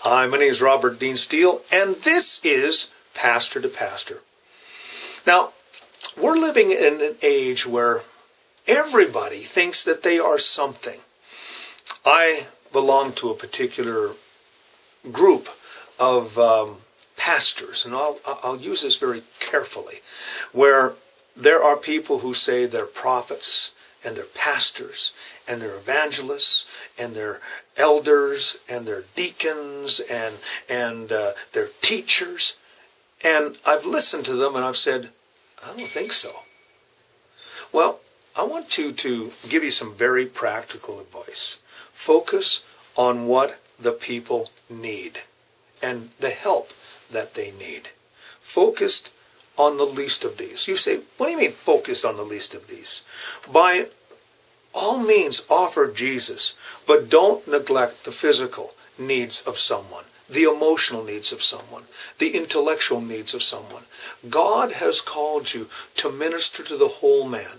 Hi, my name is Robert Dean Steele, and this is Pastor to Pastor. Now, we're living in an age where everybody thinks that they are something. I belong to a particular group of pastors, and I'll use this very carefully, where there are people who say they're prophets, and they're pastors, and they're evangelists, and they're elders, and they're deacons, and they're teachers. And I've listened to them and I've said, I don't think so. Well, I want to give you some very practical advice. Focus on what the people need and the help that they need. Focused on the least of these. You say, what do you mean focus on the least of these? By all means offer Jesus, but don't neglect the physical needs of someone, the emotional needs of someone, the intellectual needs of someone. God has called you to minister to the whole man.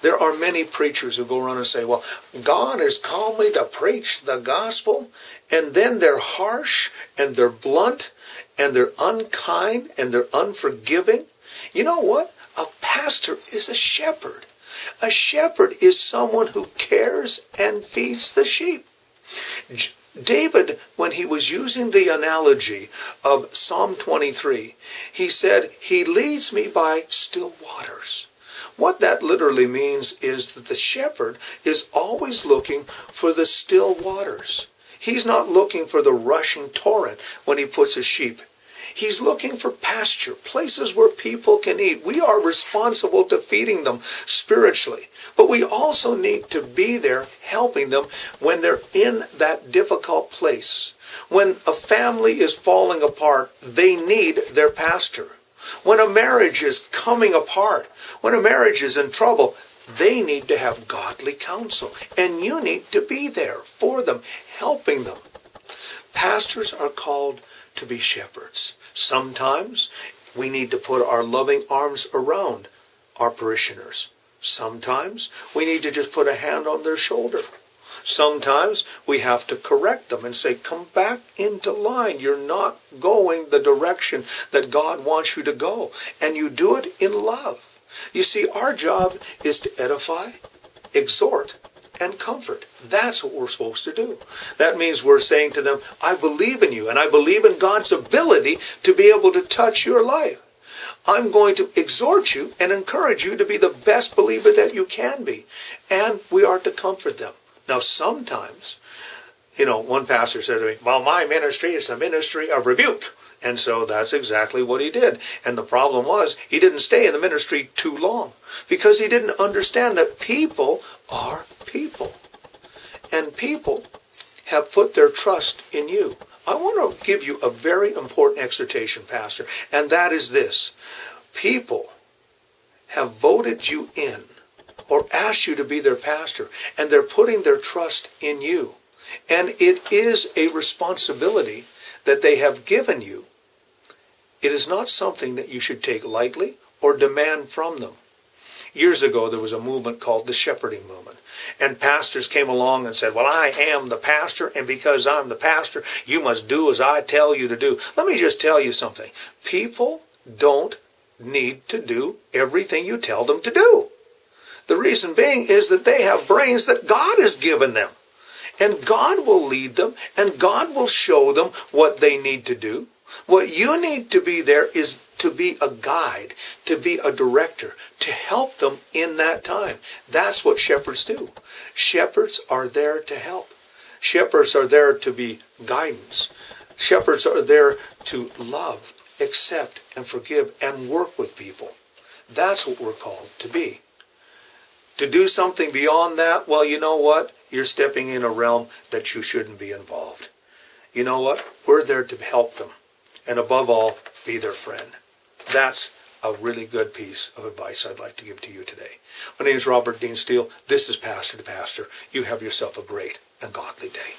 There are many preachers who go around and say, well, God has called me to preach the gospel, and then they're harsh, and they're blunt, and they're unkind, and they're unforgiving. You know what? A pastor is a shepherd. A shepherd is someone who cares and feeds the sheep. David, when he was using the analogy of Psalm 23, he said, he leads me by still waters. What that literally means is that the shepherd is always looking for the still waters. He's not looking for the rushing torrent when he puts his sheep. He's looking for pasture, places where people can eat. We are responsible to feeding them spiritually, but we also need to be there helping them when they're in that difficult place. When a family is falling apart, they need their pastor. When a marriage is coming apart, when a marriage is in trouble, they need to have godly counsel, and you need to be there for them, helping them. Pastors are called to be shepherds. Sometimes we need to put our loving arms around our parishioners. Sometimes we need to just put a hand on their shoulder. Sometimes we have to correct them and say, come back into line. You're not going the direction that God wants you to go. And you do it in love. You see, our job is to edify, exhort, and comfort. That's what we're supposed to do. That means we're saying to them, I believe in you, and I believe in God's ability to be able to touch your life. I'm going to exhort you and encourage you to be the best believer that you can be. And we are to comfort them. Now, sometimes, one pastor said to me, well, my ministry is a ministry of rebuke. And so that's exactly what he did. And the problem was he didn't stay in the ministry too long because he didn't understand that people are people. And people have put their trust in you. I want to give you a very important exhortation, Pastor, and that is this. People have voted you in or asked you to be their pastor, and they're putting their trust in you. And it is a responsibility that they have given you. It is not something that you should take lightly or demand from them. Years ago, there was a movement called the shepherding movement. And pastors came along and said, well, I am the pastor, and because I'm the pastor, you must do as I tell you to do. Let me just tell you something. People don't need to do everything you tell them to do. The reason being is that they have brains that God has given them. And God will lead them, and God will show them what they need to do. What you need to be there is to be a guide, to be a director, to help them in that time. That's what shepherds do. Shepherds are there to help. Shepherds are there to be guidance. Shepherds are there to love, accept, and forgive, and work with people. That's what we're called to be. To do something beyond that, well, you know what? You're stepping in a realm that you shouldn't be involved. You know what? We're there to help them. And above all, be their friend. That's a really good piece of advice I'd like to give to you today. My name is Robert Dean Steele. This is Pastor to Pastor. You have yourself a great and godly day.